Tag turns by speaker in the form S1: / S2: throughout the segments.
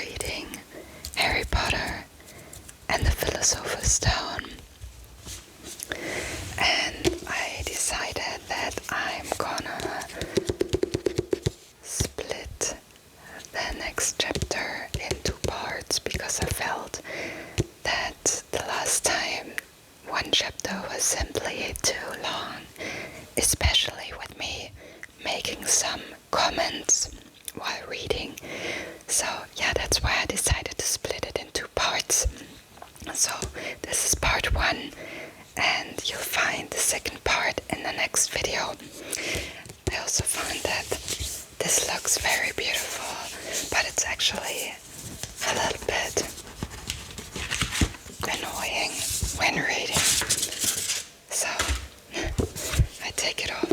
S1: reading Harry Potter and the Philosopher's Stone, and I decided that I'm gonna split the next chapter in 2 parts because I felt that the last time one chapter was simply too long, especially with me making some comments while reading. So yeah, that's why I decided to split it in 2 parts. So this is part 1, and you'll find the second part in the next video. I also found that this looks very beautiful, but it's actually a little bit annoying when reading. So I take it off.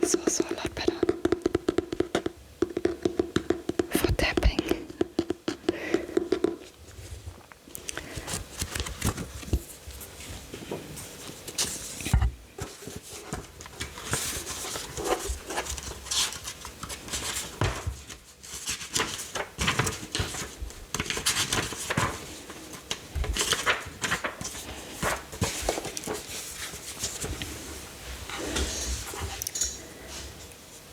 S1: It's also a lot better for tapping.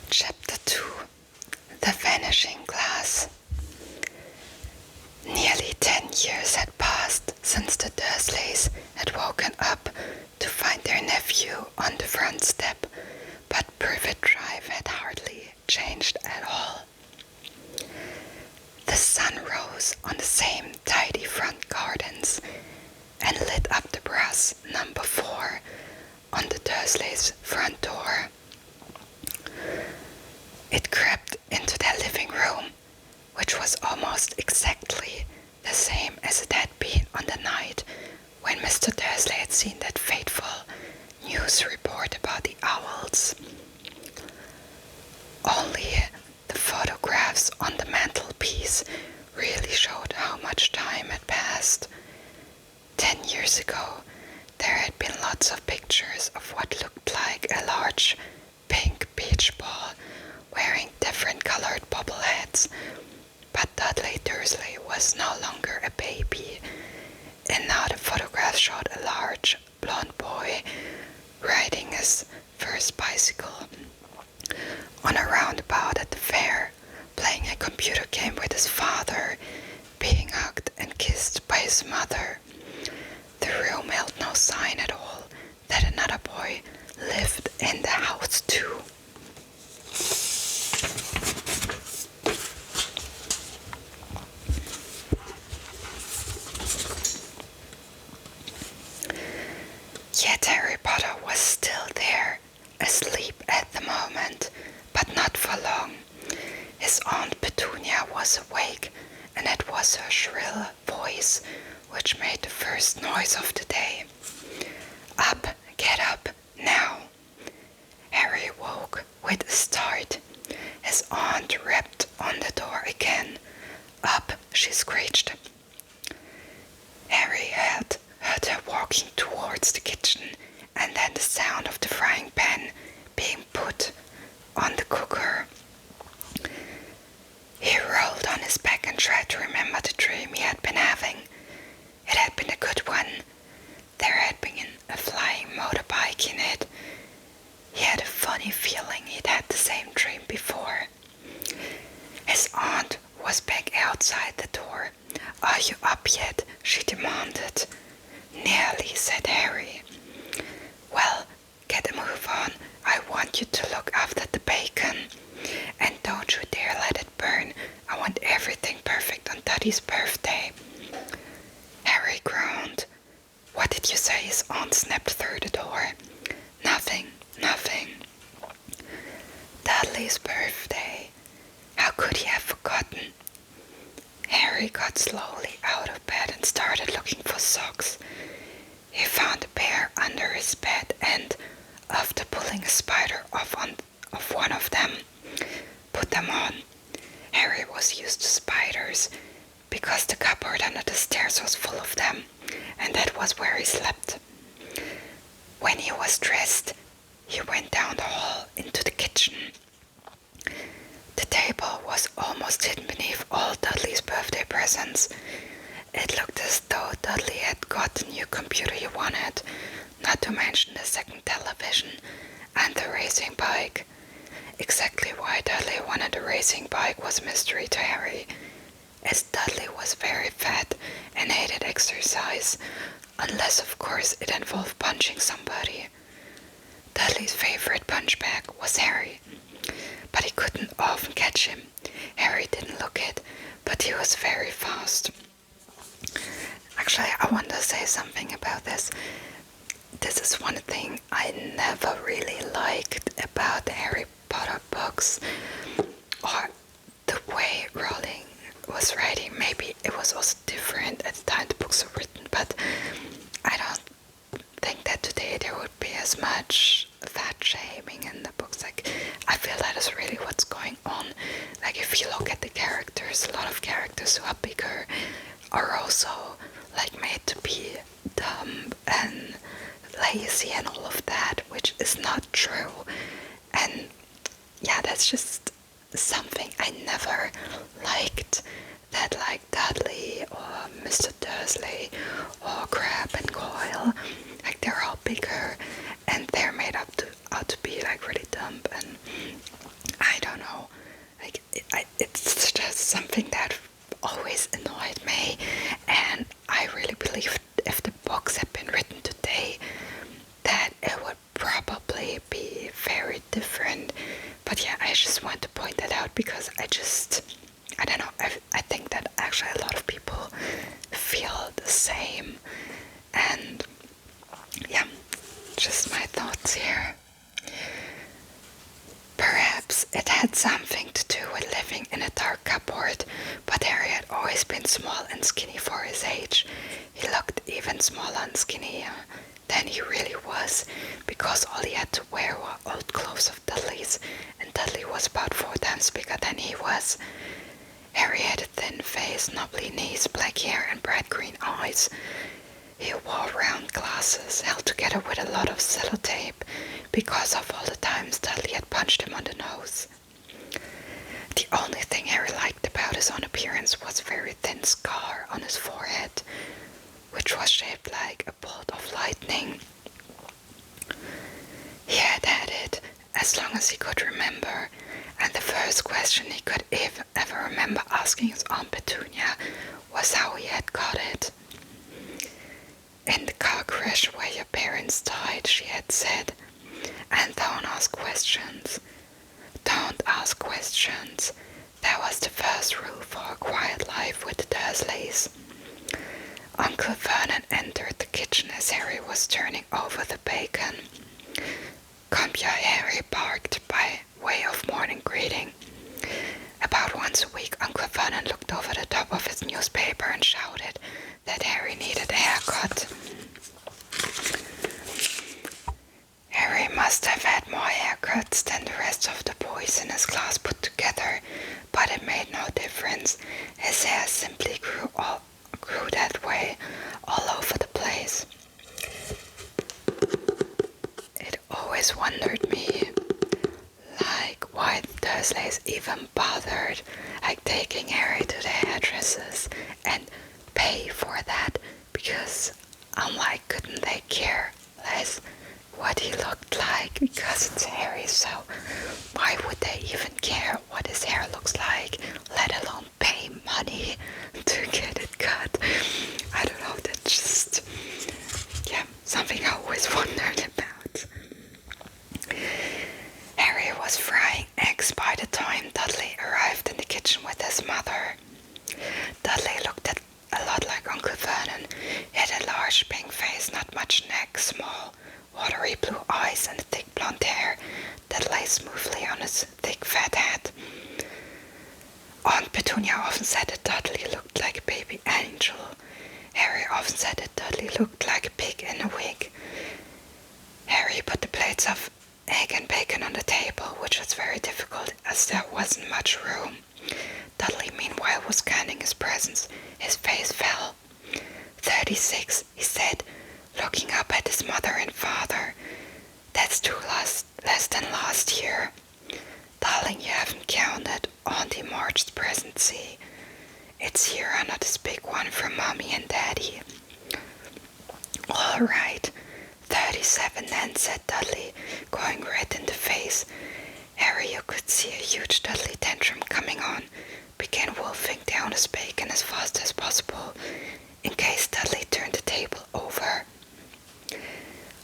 S1: Chapter 2: The Vanishing Glass. Nearly 10 years had passed since the Dursleys had woken up to find their nephew on the front step, but Privet Drive had hardly changed at all. The sun rose on the same tidy front gardens and lit up the brass number 4 on the Dursleys' front door. It crept into their living room, which was almost exactly the same as it had been on the night when Mr. Dursley had seen that fateful news report about the owls. Only the photographs on the mantelpiece really showed how much time had passed. 10 years ago, there had been lots of pictures of what looked like a large pink beach ball wearing different colored bobbleheads, but Dudley Dursley was no longer a baby, and now the photograph showed a large blonde boy riding his first bicycle on a roundabout at the fair, playing a computer game with his father, being hugged and kissed by his mother. The room held no sign at all that another boy lived in the house too. Yet Harry Potter was still there, asleep at the moment, but not for long. His Aunt Petunia was awake, and it was her shrill voice which made the first noise of the day. Up, get up, now. Harry woke with a start. His aunt rapped on the door again. Up, she screeched. Harry had heard her walking towards the kitchen, and then the sound of the frying pan being put on the cooker. He rolled on his back and tried to remember the dream he had been having. It had been a good one. There had been a flying motorbike in it. He had a funny feeling he'd had the same dream before. His aunt was back outside the door. "Are you up yet?" she demanded. "Nearly," said Harry. "Well, get a move on. I want you to look after the bacon. And don't you dare let it burn. I want everything perfect on Daddy's birthday." Harry groaned. "What did you say?" His aunt snapped through the door. Nothing. Dudley's birthday. How could he have forgotten? Harry got slowly out of bed and started looking for socks. He found a pair under his bed and, after pulling a spider off one of them, put them on. Harry was used to spiders because the cupboard under the stairs was full of them, and that was where he slept. When he was dressed, he went down the hall into the kitchen. The table was almost hidden beneath all Dudley's birthday presents. presents. It looked as though Dudley had got the new computer he wanted, not to mention the second television and the racing bike. Exactly why Dudley wanted a racing bike was a mystery to Harry, as Dudley was very fat and hated exercise, unless of course it involved punching somebody. Dudley's favorite punch bag was Harry, but he couldn't often catch him. Harry didn't look it, but he was very fast. Actually, I want to say something about this. This is one thing I never really liked about the Harry Potter books, or the way Rowling was writing. Maybe it was also different at the time the books were written, but I don't think that today there would be as much fat shaming in the books. Like, I feel that is really what's going on. Like, if you look at the characters, a lot of characters who are bigger are also like made to be dumb and lazy and all of that, which is not true. And yeah, that's just something I never liked, that like Dudley or Mr. Dursley or Crabbe and Goyle, like they're all bigger and they're made out to be like really dumb, and I don't know, like it's just something that always annoyed me, and I really believe if the books had been written today that it would probably be very different. But yeah, I just want to point that out because I don't know, I think that actually a lot of people feel the same, and yeah, just my thoughts here. Perhaps it had something to do with living in a dark cupboard, but Harry had always been small and skinny for his age. He looked even smaller and skinnier than he really was, because all he had to wear were old clothes of Dudley's, and Dudley was about 4 times bigger than he was. Harry had a thin face, knobbly knees, black hair, and bright green eyes. He wore round glasses, held together with a lot of sellotape, because of all the times Dudley had punched him on the nose. The only thing Harry liked about his own appearance was a very thin scar on his forehead, which was shaped like a bolt of lightning. He had had it as long as he could remember, and the first question he could ever remember asking his Aunt Petunia was how he had got it. In the car crash where your parents died, she had said, and don't ask questions. Don't ask questions. That was the first rule for a quiet life with the Dursleys. Uncle Vernon entered the kitchen as Harry was turning over the bacon. "Come here," Harry barked by way of morning greeting. About once a week, Uncle Vernon looked over the top of his newspaper and shouted that Harry needed a haircut. Harry must have had more haircuts than the rest of the boys in his class put together, but it made no difference. His hair simply grew that way all over the place. It always wondered me, like, why the Dursleys even bothered, like, taking Harry to the hairdressers and pay for that, because I'm like, couldn't they care less what he looked like, because it's Harry, so why would they even care what his hair looks like, let alone pay money to get it cut? I don't know, that's just, yeah, something I always wondered about. Harry was frying eggs by the time Dudley arrived in the kitchen with his mother. Dudley looked a lot like Uncle Vernon. He had a large pink face, not much neck, small, watery blue eyes, and thick blonde hair that lay smoothly on his thick fat head. Aunt Petunia often said that Dudley looked like a baby angel. Harry often said that Dudley looked like a pig in a wig. Harry put the plates of egg and bacon on the table, which was very difficult as there wasn't much room. Dudley meanwhile was scanning his presents. His face fell. 36, he said, looking up at his mother and father. That's less than last year. Darling, you haven't counted Auntie March's present, see? It's here under this big one from Mommy and Daddy. All right, 37 then, said Dudley, going red in the face. Harry, who could see a huge Dudley tantrum coming on, began wolfing down his bacon as fast as possible, in case Dudley turned the table over.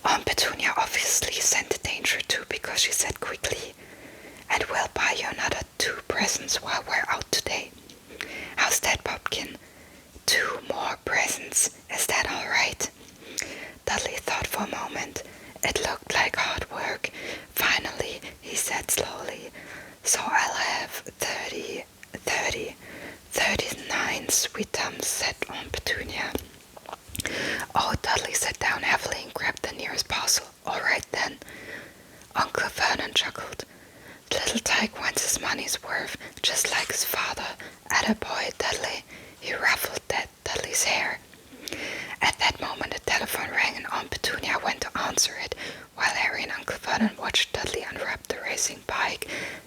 S1: Aunt Petunia obviously scented danger too, because she said quickly, "And we'll buy you another 2 presents while we're out today. How's that, Pumpkin? 2 more presents, is that all right?" Dudley thought for a moment. It looked like hard work. Finally, he said slowly, "So I'll have 39 sweet tums," said Aunt Petunia. Oh, Dudley sat down heavily and grabbed the nearest parcel. "All right then." Uncle Vernon chuckled. "Little Tyke wants his money's worth, just like his father. Attaboy, Dudley." He ruffled Dudley's hair. At that moment the telephone rang and Aunt Petunia went to answer it, while Harry and Uncle Vernon watched Dudley unwrap the racing bike,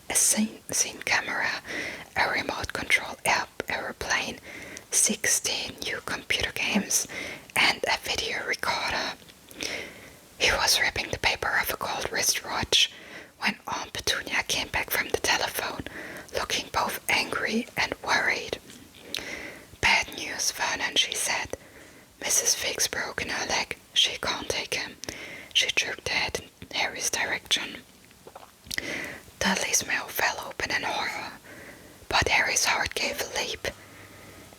S1: a scene camera, a remote control aeroplane, 16 new computer games, and a video recorder. He was ripping the paper off a gold wristwatch when Aunt Petunia came back from the telephone, looking both angry and worried. "Bad news, Vernon," she said. "Mrs. Fig's broken her leg. She can't take him." She jerked her head in Harry's direction. Dudley's mouth fell open in horror, but Harry's heart gave a leap.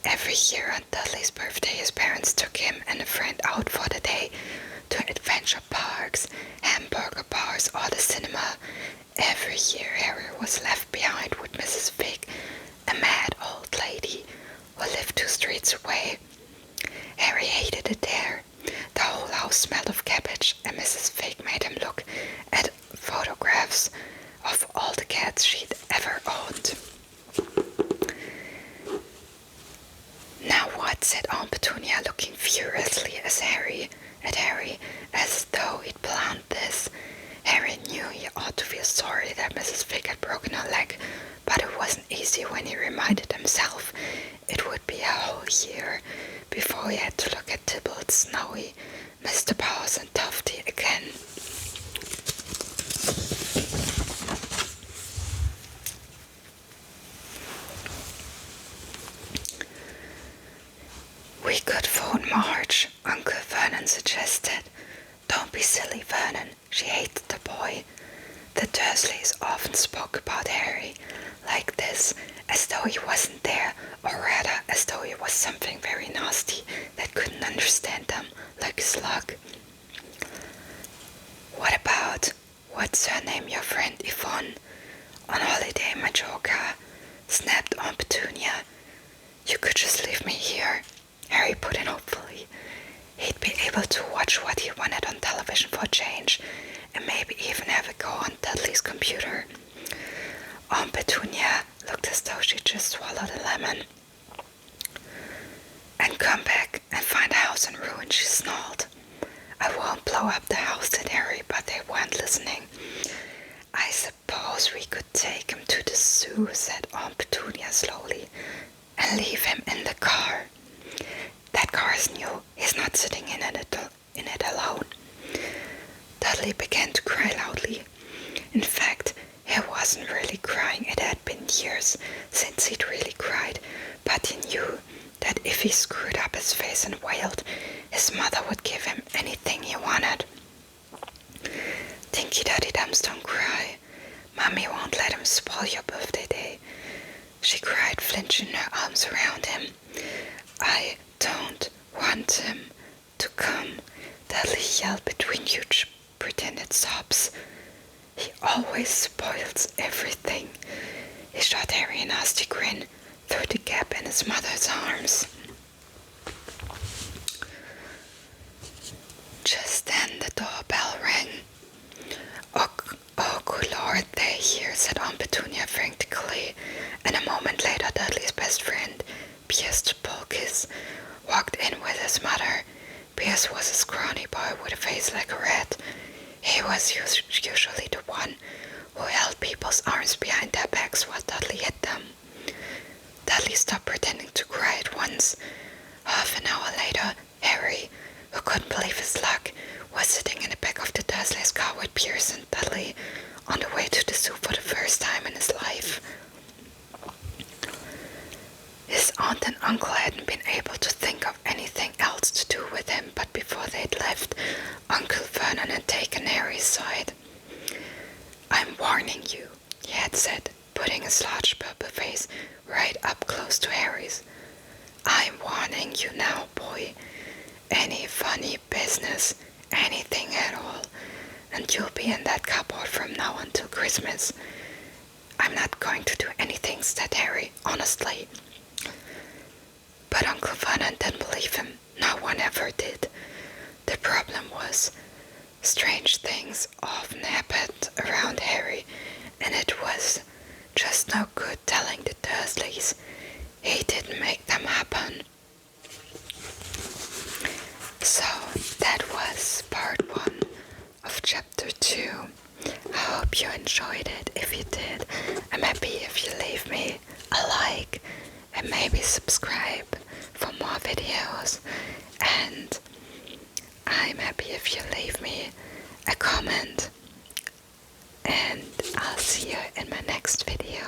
S1: Every year on Dudley's birthday, his parents took him and a friend out for the day to adventure parks, hamburger bars, or the cinema. Every year Harry was left behind with Mrs. Fig, a mad old lady who lived 2 streets away. Harry hated it there. The whole house smelled of cabbage, and Mrs. Fig made him look at photographs of all the cats she'd ever owned. "Now what?" said Aunt Petunia, looking furiously at Harry, as though he'd planned this. Harry knew he ought to feel sorry that Mrs. Fig had broken her leg, but it wasn't easy when he reminded himself it would be a whole year before he had to look at Tybalt, Snowy, Mr. Powers, and Tufty again. "We could phone Marge," Uncle Vernon suggested. "Don't be silly, Vernon." She hated the boy. The Dursleys often spoke about Harry like this, as though he wasn't there, or rather as though he was something very nasty that couldn't understand them, like a slug. What's her name, your friend Yvonne? On holiday in Majorca?" snapped Aunt Petunia. "You could just leave me here," Harry put in hopefully. He'd be able to watch what he wanted on television for a change, and maybe even have a go on Dudley's computer. Aunt Petunia looked as though she'd just swallowed a lemon. "And come back and find the house in ruins," she snarled. "I won't blow up the house," said Harry, but they weren't listening. "I suppose we could take him to the zoo," said Aunt Petunia slowly, "and leave him in the car. That car is new. He's not sitting in it alone." Dudley began to cry loudly. In fact, he wasn't really crying. It had been years since he'd really cried, but he knew that if he screwed up his face and wailed, his mother would give him anything he wanted. "Dinky Daddy Dums, don't cry. Mommy won't let him spoil your birthday day," she cried, flinching her arms around him. "I don't want him to come," Dudley yelled between huge pretended sobs. "He always spoils everything." He shot Harry a nasty grin through the gap in his mother's arms. Just then the doorbell rang. Oh, good Lord, they're here," said Aunt Petunia frantically, and a moment later Dudley's best friend, Pierce Polkis, walked in with his mother. Pierce was a scrawny boy with a face like a rat. He was usually the one who held people's arms behind their backs while Dudley hit them. Dudley stopped pretending to cry once. Half an hour later, Harry, who couldn't believe his luck, was sitting in the back of the Dursleys' car with Pierce and Dudley on the way to the zoo for the first time in his life. His aunt and uncle hadn't been able to think of anything else to do with him, but before they'd left, Uncle Vernon had taken Harry's side. "I'm warning you," he had said, putting his large purple face right up close to Harry's. "I'm warning you now, boy. Any funny business, anything at all, and you'll be in that cupboard from now until Christmas." "I'm not going to do anything," said Harry, honestly. But Uncle Vernon didn't believe him. No one ever did. The problem was, strange things often happened around Harry, and it was just no good telling the Dursleys. He didn't make them happen. So that was part 1 of chapter 2. I hope you enjoyed it. If you did, I'm happy if you leave me a like and maybe subscribe for more videos, and I'm happy if you leave me a comment, and I'll see you in my next video.